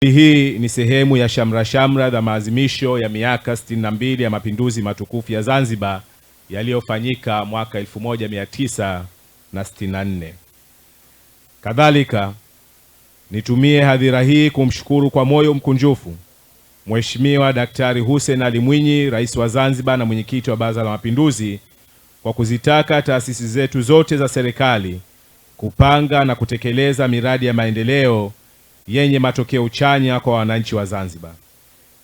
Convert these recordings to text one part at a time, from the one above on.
Hii ni sehemu ya shamra za maadhimisho ya miaka 62 ya mapinduzi matukufu ya Zanzibar yaliyofanyika mwaka 1964. Kadhalika, nitumie hadhira hii kumshukuru kwa moyo mkunjufu Mheshimiwa Daktari Hussein Ali Mwinyi, Rais wa Zanzibar na Mwenyekiti wa Baraza la Mapinduzi, kwa kuzitaka taasisi zetu zote za serikali kupanga na kutekeleza miradi ya maendeleo yenye matokeo chanya kwa wananchi wa Zanzibar.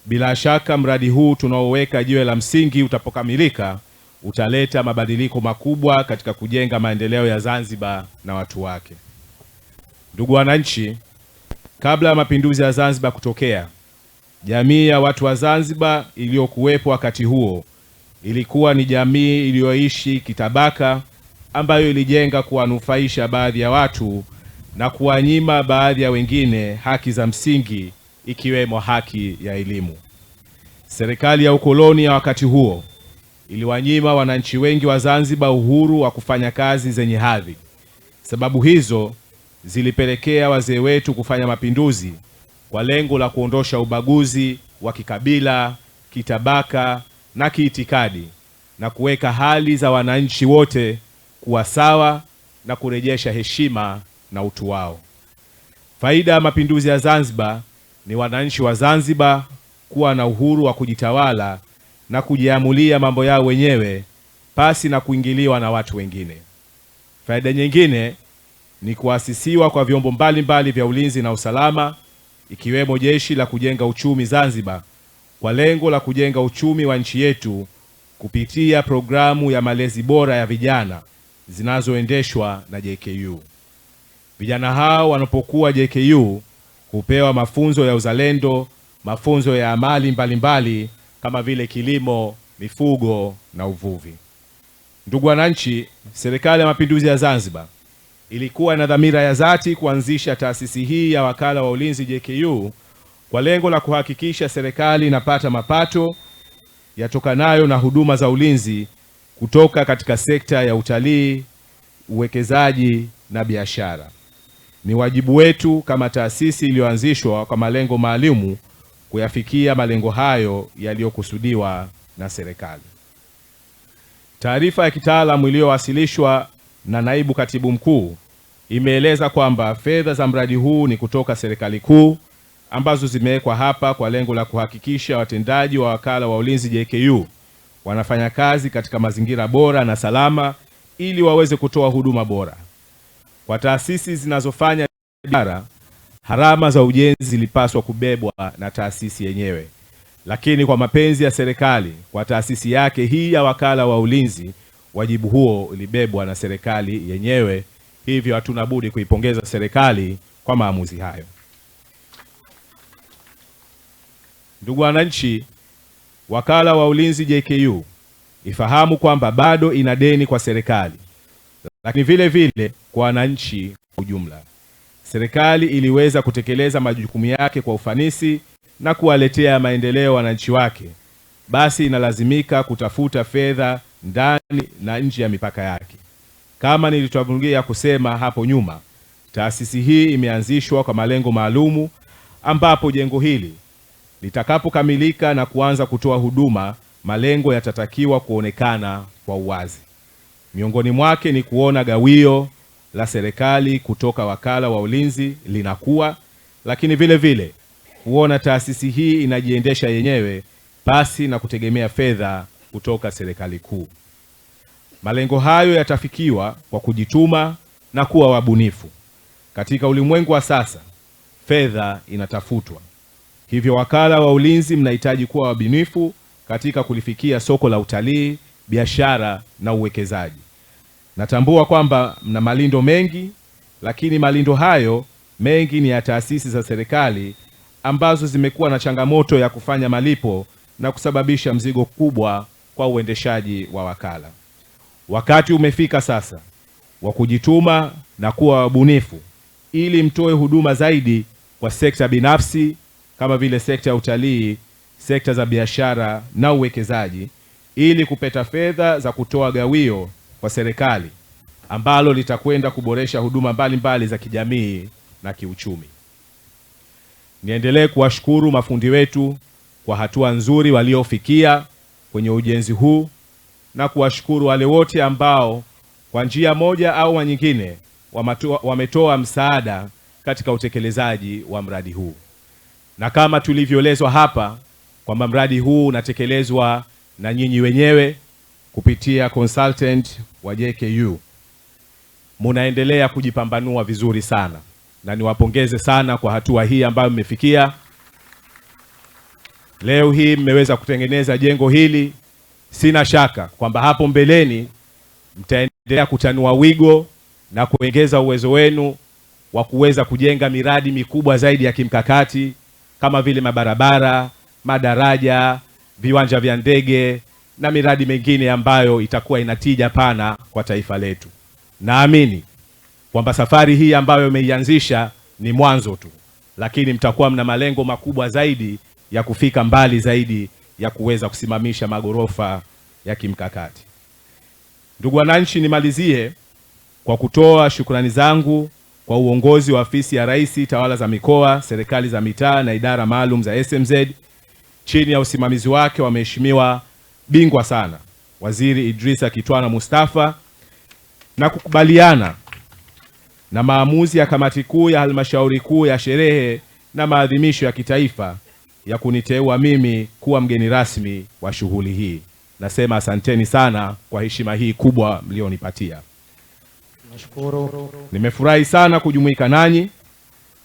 Bila shaka mradi huu tunaoweka jiwe la msingi utapokamilika utaleta mabadiliko makubwa katika kujenga maendeleo ya Zanzibar na watu wake. Ndugu wananchi, kabla ya mapinduzi ya Zanzibar kutokea, jamii ya watu wa Zanzibar iliyokuwepo wakati huo ilikuwa ni jamii iliyoishi kitabaka, ambayo ilijenga kuwanufaisha baadhi ya watu na kuwanyima baadhi ya wengine haki za msingi, ikiwemo haki ya elimu. Serikali ya ukoloni ya wakati huo iliwanyima wananchi wengi wa Zanzibar uhuru wa kufanya kazi zenye hadhi. Sababu hizo zilipelekea wazee wetu kufanya mapinduzi kwa lengo la kuondosha ubaguzi wa kikabila, kitabaka na kiitikadi na kuweka hali za wananchi wote kuwa sawa na kurejesha heshima na utu wao. Faida ya mapinduzi ya Zanzibar ni wananchi wa Zanzibar kuwa na uhuru wa kujitawala na kujiamulia mambo yao wenyewe pasi na kuingiliwa na watu wengine. Faida nyingine ni kuasisiwa kwa vyombo mbalimbali vya ulinzi na usalama, ikiwemo Jeshi la Kujenga Uchumi Zanzibar, kwa lengo la kujenga uchumi wa nchi yetu kupitia programu ya malezi bora ya vijana zinazoendeshwa na JKU. Vijana hao wanapokuwa JKU hupewa mafunzo ya uzalendo, mafunzo ya amali mbalimbali kama vile kilimo, mifugo na uvuvi. Ndugu wananchi, Serikali ya Mapinduzi ya Zanzibar ilikuwa na dhamira ya dhati kuanzisha taasisi hii ya Wakala wa Ulinzi JKU kwa lengo la kuhakikisha serikali inapata mapato yatokanayo na huduma za ulinzi kutoka katika sekta ya utalii, uwekezaji na biashara. Ni wajibu wetu kama taasisi iliyoanzishwa kwa malengo maalumu kuyafikia malengo hayo yaliyokusudiwa na serikali. Taarifa ya kitaalamu iliyowasilishwa na Naibu Katibu Mkuu imeeleza kwamba fedha za mradi huu ni kutoka serikali kuu ambazo zimewekwa hapa kwa lengo la kuhakikisha watendaji wa Wakala wa Ulinzi JKU wanafanya kazi katika mazingira bora na salama ili waweze kutoa huduma bora. Kwa taasisi zinazofanya biashara, gharama za ujenzi zilipaswa kubebwa na taasisi yenyewe. Lakini kwa mapenzi ya serikali kwa taasisi yake hii ya Wakala wa Ulinzi, wajibu huo ulibebwa na serikali yenyewe. Hivyo hatuna budi kuipongeza serikali kwa maamuzi hayo. Ndugu wananchi, Wakala wa Ulinzi JKU ifahamu kwamba bado ina deni kwa serikali, lakini vile vile kwa wananchi kwa ujumla. Serikali iliweza kutekeleza majukumu yake kwa ufanisi na kuwaletea maendeleo wananchi wake, basi inalazimika kutafuta fedha ndani na nje ya mipaka yake. Kama nilitangulia kusema hapo nyuma, taasisi hii imeanzishwa kwa malengo maalumu, ambapo jengo hili litakapokamilika na kuanza kutoa huduma, malengo yatatakiwa kuonekana kwa uwazi. Miongoni mwake ni kuona gawio la serikali kutoka Wakala wa Ulinzi linakuwa, lakini vile vile kuona taasisi hii inajiendesha yenyewe pasi na kutegemea fedha kutoka serikali kuu. Malengo hayo yatafikiwa kwa kujituma na kuwa wabunifu. Katika ulimwengu wa sasa, fedha inatafutwa. Hivyo Wakala wa Ulinzi mnahitaji kuwa wabunifu katika kulifikia soko la utalii, biashara na uwekezaji. Natambua kwamba mna malindo mengi, lakini malindo hayo mengi ni ya taasisi za serikali ambazo zimekuwa na changamoto ya kufanya malipo na kusababisha mzigo kubwa kwa uendeshaji wa wakala. Wakati umefika sasa wa kujituma na kuwa wabunifu ili mtoe huduma zaidi kwa sekta binafsi kama vile sekta ya utalii, sekta za biashara na uwekezaji, ili kupata fedha za kutoa gawio kwa serikali ambalo litakwenda kuboresha huduma mbalimbali za kijamii na kiuchumi. Niendelee kuwashukuru mafundi wetu kwa hatua nzuri waliofikia kwenye ujenzi huu na kuwashukuru wale wote ambao kwa njia moja au nyingine wametoa msaada katika utekelezaji wa mradi huu. Na kama tulivyoelezwa hapa kwamba mradi huu unatekelezwa na nyinyi wenyewe kupitia consultant wa JKU. Munaendelea kujipambanua vizuri sana na niwapongeze sana kwa hatua hii ambayo mmefikia. Leo hii mmeweza kutengeneza jengo hili. Sina shaka kwamba hapo mbeleni mtaendelea kutanua wigo na kuongeza uwezo wenu wa kuweza kujenga miradi mikubwa zaidi ya kimkakati kama vile mabarabara, madaraja, viwanja vya ndege na miradi mingine ambayo itakuwa inatija pana kwa taifa letu. Naamini kwamba safari hii ambayo umeianzisha ni mwanzo tu, lakini mtakuwa mna malengo makubwa zaidi ya kufika mbali zaidi ya kuweza kusimamisha magorofa ya kimkakati. Ndugu wananchi, nimalizie kwa kutoa shukrani zangu kwa uongozi wa Ofisi ya Rais, Tawala za Mikoa, Serikali za Mitaa na Idara Maalum za SMZ chini ya usimamizi wake wa Mheshimiwa bingwa sana Waziri Idrisa Kitwana Mustafa, na kukubaliana na maamuzi ya Kamati Kuu ya Halmashauri Kuu ya Sherehe na Maadhimisho ya Kitaifa ya kuniteua mimi kuwa mgeni rasmi wa shughuli hii. Nasema asanteni sana kwa heshima hii kubwa mlionipatia. Nashukuru. Nimefurahi sana kujumuika nanyi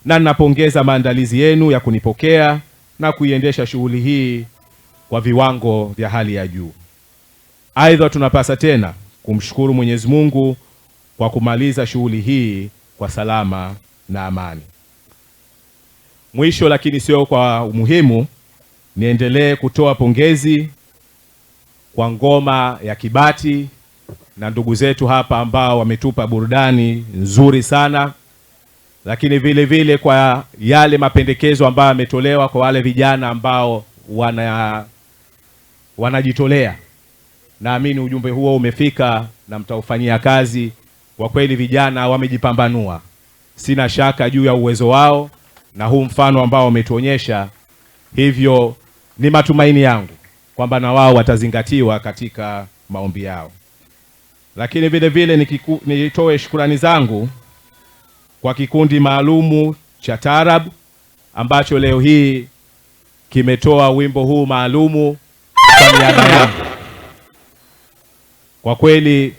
na ninapongeza maandalizi yenu ya kunipokea na kuiendesha shughuli hii kwa viwango vya hali ya juu. Aidha, tunapasa tena kumshukuru Mwenyezi Mungu kwa kumaliza shughuli hii kwa salama na amani. Mwisho lakini sio kwa umuhimu, niendelee kutoa pongezi kwa ngoma ya Kibati na ndugu zetu hapa ambao wametupa burudani nzuri sana, lakini vile vile kwa yale mapendekezo ambayo yametolewa kwa wale vijana ambao wanajitolea. Naamini ujumbe huo umefika na mtaufanyia kazi. Kwa kweli vijana wamejipambanua, sina shaka juu ya uwezo wao na huu mfano ambao wametuonyesha. Hivyo ni matumaini yangu kwamba na wao watazingatiwa katika maombi yao. Lakini vile vile nitoe shukrani zangu kwa kikundi maalumu cha Taarab ambacho leo hii kimetoa wimbo huu maalumu kwa niaba yangu. Kwa kweli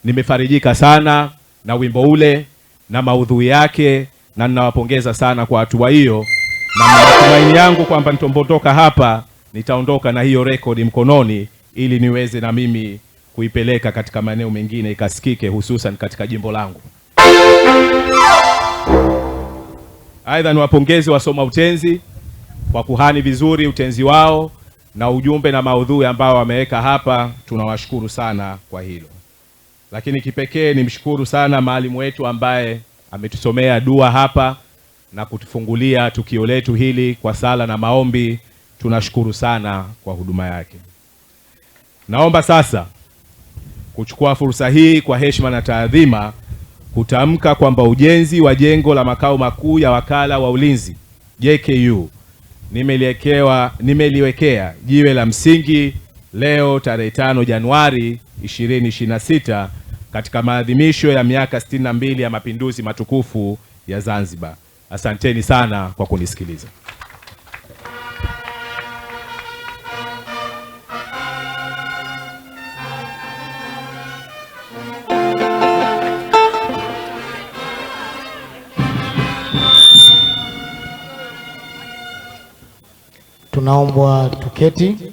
nimefarijika sana na wimbo ule na maudhui yake, na ninawapongeza sana kwa hatua hiyo, na matumaini yangu kwamba nitombotoka hapa nitaondoka na hiyo rekodi mkononi ili niweze na mimi kuipeleka katika maeneo mengine ikasikike, hususan katika jimbo langu. Aidha, niwapongeze wasoma utenzi kwa kuhani vizuri utenzi wao na ujumbe na maudhui ambao wameweka hapa. Tunawashukuru sana kwa hilo. Lakini kipekee nimshukuru sana mwalimu wetu ambaye ametusomea dua hapa na kutufungulia tukio letu hili kwa sala na maombi. Tunashukuru sana kwa huduma yake. Naomba sasa kuchukua fursa hii kwa heshima na taadhima kutamka kwamba ujenzi wa jengo la makao makuu ya Wakala wa Ulinzi JKU nimeliwekea jiwe la msingi leo tarehe 5 Januari 2026 katika maadhimisho ya miaka 62 ya mapinduzi matukufu ya Zanzibar. Asanteni sana kwa kunisikiliza. Tunaomba tuketi.